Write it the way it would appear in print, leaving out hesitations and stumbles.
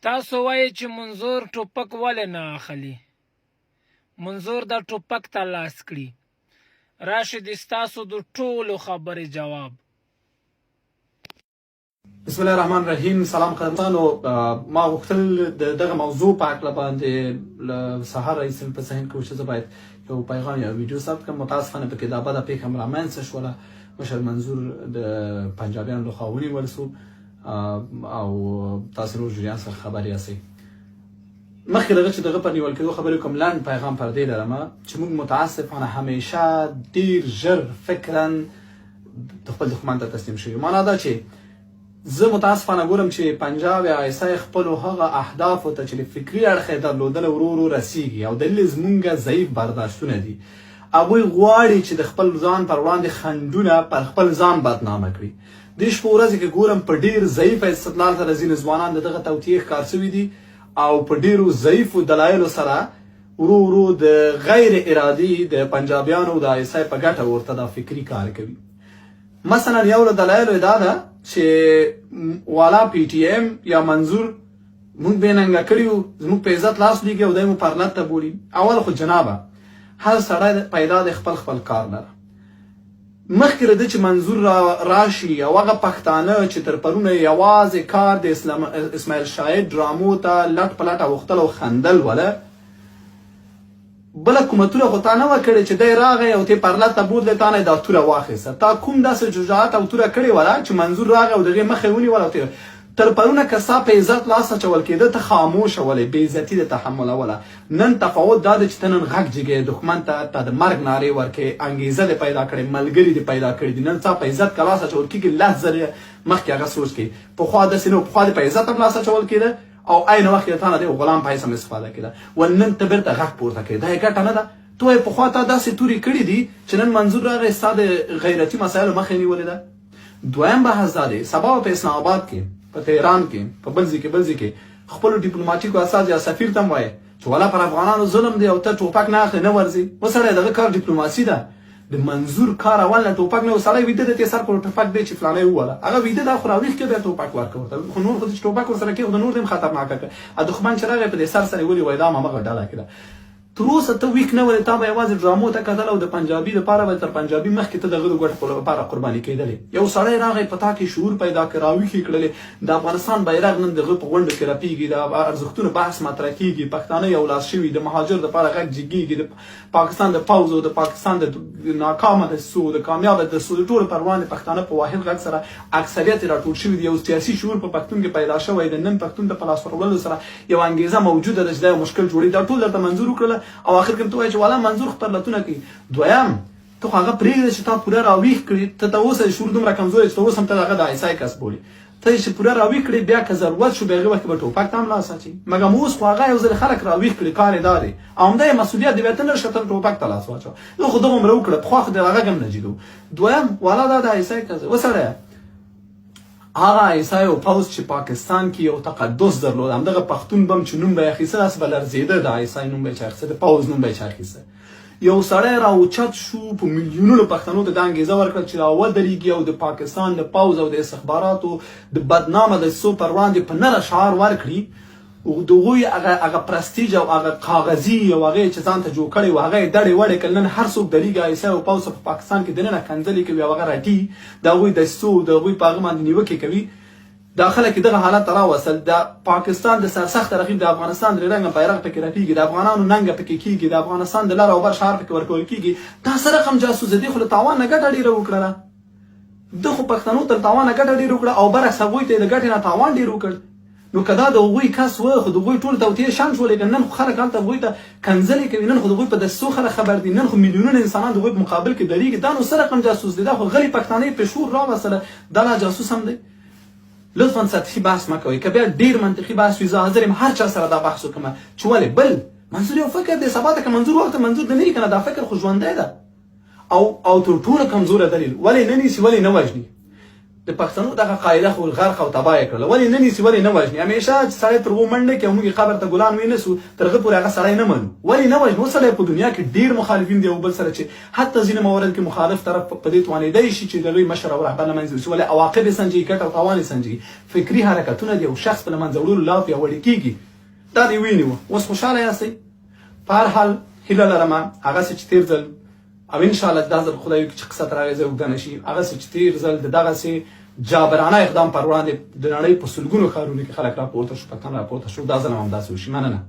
تاسو وایئ چې منظور ټوپک ولې نه اخلي؟ منظور دا ټوپک ته لاس کړي. راشي د ستاسو د ټولو خبرې جواب. بسم الله الرحمن الرحیم. سلام قدرمنانو. ما غوښتل دغه موضوع په هکله باندې له سهار راهیسې په ذهن کې و چې زه باید یو پیغام یا ویډیو ثبت کړم. متاسفانه پکې دا بده پېښه هم رامنځته شوله. مشر منظور د پنجابیانو لخوا ونیول سو او تاسو نور جریان څخه خبر یاستئ. مخکې له هغه چې دغه پر نیول کېدو خبرې کوم لنډ پیغام پر دې لرم چې موږ متاسفانه همیشه ډېر ژر فکرا د خپل دښمن ته تسلیم شوي. معنا دا چې زه متاسفانه ګورم چې پنجاب یا ایسای خپلو هغه اهدافو ته چې د فکري اړخ یې درلودل ورو ورو رسیږي او دلیل یې زمونږ ضعیف برداشتونه دي. هغوی غواړي چې د خپل ځان پر وړاندې خنډونه پر خپل ځان بدنامه کړي. د شپې ورځې کې ګورم په ډېر ضعیف استدلال سره ځینې ځوانان د دغه توطیې ښکار شوي دي او په ډېرو ضعیفو دلایلو سره ورو ورو د غیر ارادي د پنجابیانو د ایسای په ګټه ورته دا فکري کار کوي. مثلا یو له دلایلو دا ده چې والا پی ټي ایم یا منظور موږ بې ننګه کړي وو، زموږ په عزت لاس لیږي او دی مو پرلت ته بولي. اول خو جنابه هر سړی پیدا د خپل خپل کار لره. مخکې له ده چې منظور راشي او هغه پښتانه چې تر پرونه یوازې کار د اسماعیل شاهد ډرامو ته لټ په لټ اوښتل او خندل وله، بله کومه توره خو تا نه وه کړې چې دی راغی او تی پرلت ته بوتلی تا نه یې دا توره واخیسته. تا کوم داسې شجاعت او توره کړې وله چې منظور راغی او د هغې مخه یې ونیوله او تر پرونه که ستا په عزت لاس اچول کېده ته خاموشه ولې، بې عزتي دې تحملوله. نن تفاوت دا دی چې ته نن غږ جګې دښمن ته د مرګ نارې ورکې، انګېزه دې پیدا کړې، ملګري دې پیدا کړي دي. نن ستا په عزت که لاس اچول کېږي لس ځلې مخکې هغه سوچ کړي. پخوا داسې نه و، پخوا دې په عزت هم لاس اچول کېده او عین وخت کې تا نه د غلام په حیث هم استفاده کېده. ول نن ته بېرته غږ پورته کوې، دا یې ګټه نه ده. تو وایې پخوا تا داسې تورې کړي دي چې نن منظور راغی ستا د غیرتي مسایلو مخه یې نیولې ده. دویم بحث دا دی، سبا په اسلام آباد کې، په تهران کې، په بل ځای کې خپلو ډیپلوماټیکو اساس یا سفیر ته هم وایي چې والا پر افغانانو ظلم دی او ته ټوپک نه اخلې نه ورځې. وسړی دغه کار ډیپلوماسي ده. د منظور کار اول نه ټوپک نه و، سړی ویده دی تی سر پر ټوپک دی چې فلانی ووله، هغه ویده ده خو راویښ کړه بیا ټوپک ورکړه ورته. خو نور خو چې ټوپک ورسره کوي خو د نور دی هم خطرناکه کړه. دښمن چې راغی په دې سر سره یې ولي وایي دا همغه ډله کې ده. تر اوسه ته ویښ نه ولې، تا به یوازې ډرامو ته کتل او د پنجابي دپاره به تر پنجابي مخکې ته د هغه د ګټو لپاره قرباني کېدلې. یو سړی راغی په تا کې شعور پیدا کړ، راویښې کړلې. د افغانستان بیرغ نن د هغه په غونډو کې رپېږي، د ارزښتونو بحث مطرح کېږي، پښتانه یو لاس شوي، د مهاجر دپاره غږ جګېږي، د پاکستان د پوځ او د پاکستان د ناکامه دسیسو د کامیابه دسیسو د ټولو پر وړاندې پښتانه په واحد غږ سره اکثریت یې راټول شوي دي. یو سیاسي شعور په پښتون کې پیدا شوی دی. نن پښتون ته په لاس ورغلو سره یو انګېزه موجوده ده چې دا یو مشکل جوړوي. دا ټول درته منظور وکړله او اخر کې چې والا منظور خپرلتونه کوي. دویم ته خو هغه پرېږده چې تا پوره راویښ کړي، ته ته اوس شعور دومره کمزوری چې ته اوس هم ته د هغه د ایسای کس بولي. ته چې پوره راویښ کړي بیا که ضرورت شو بیا هغې وخت کې به ټوپک ته هم لاس اچوي. مګر اوس خو هغه یو ځل خلک راویښ کړي، کار یې دا دی او همدا یې مسؤلیت دی. بیا ته نه شه ته ټوپک ته لاس واچوه. نو خو دغه عمره وکړه، پخوا خو د هغه هم نه جدو. دویم والا دا د ایسای کس وسړی هغه ایسای او پوځ چې پاکستان کې یو تقدس درلود، همدغه پښتون بم چې نوم به یې اخیسته داسې به لرزېده، د ایسای نوم به یې چا اخیسته، د پوځ نوم به یې چا اخیسته. یو سړی راوچت شو، په میلیونونو پښتنو ته دا انګېزه ورکړه چې راودرېږي او د پاکستان د پوځ او د استخباراتو د بدنامه دسیسو پر وړاندې په نره شعار ورکړي. د هغوی هغه پرستیج او هغه کاغذي او هغه چې ځان ته جوړ کړی و هغه یې دړې وړې کړل. نن هر څوک درېږي ایسای او پوځ په پاکستان کې دننه کنځلې کوي او هغه راټي د هغوی دسیسو د هغوی په هغه باندې نیوکې کوي. دا خلک دغه حالت ته راوصل. د پاکستان د سرسخته رقیب د افغانستان درې رنګه بیرغ پکې رپېږي، د افغانانو ننګه پکې کېږي، د افغانستان د لر او بر شعار پکې ورکول کېږي. دا سره رقم جاسوس دی خو له تاوان نه ګټه ډېره وکړله. ده خو پښتنو ته له تاوان نه ګټه ډېره وکړه او برعکس هغوی ته یې د ګټې نه تاوان ډېر وکړ. نو که دا د هغوی کس و خو د هغوی ټول توطیې شان شولې که نن خو خلک هلته هغوی ته کنځلې کوي، نن خو د هغوی په دسیسو خلک خبر دي، نن خو میلیونونه انسانان د هغوی په مقابل کې درېږي. دا نو څه رقم جاسوس دی؟ دا خو غلي پښتانه یې په شعور راوستله. دا لا جاسوس هم دی. لطفا سطحي بحث مه کوئ. که بیا ډېر منطقي بحث وي زه حاضر یم هر چا سره دا بحث وکړم چې ولې بل منظور یو فکر دی. سبا ته که منظور وخت منظور نه وي که نه دا فکر خو ژوندی ده او تر ټوله کمزوره دلیل ولې نه نیسي ولې نه وژني. د پښتنو دغه قاعده خو غرق او تباه یې کړله. ولې نه نیسي ولې نه وژني؟ همیشه چې سړی تر هغو منډه کړي او موږ یې قبر ته ګلان وینسو تر هغه پورې هغه سړی نه منو. ولې نه وژنو؟ سړی په دنیا کې ډېر مخالفین دي یو بل سره چې حتی ځینې موارد کې مخالف طرف په دې توانېدی شي چې د لوی مشر او رهبر له منځه یوسي. ولې عواقب یې سنجوي، ګټه او تاوان یې سنجوي. فکري حرکتونه د یو شخص په له منځه وړلو لا پیاوړي کېږي. دا دې ونیوه. اوس خوشحاله یاستئ؟ په هر حال هیله لرم هغسې چې تېر ځل او انشاءالله دا ځل خدای وکړي چې قصه تر اغېزه اوږده نه شي، هغسې چې تېر ځل د دغسې جابرانه اقدام پر وړاندې د نړۍ په سلګونو ښارونو کې خلک راپورته شو، پښتانه راپورته شو، دا ځل هم همداسې وشي. مننه.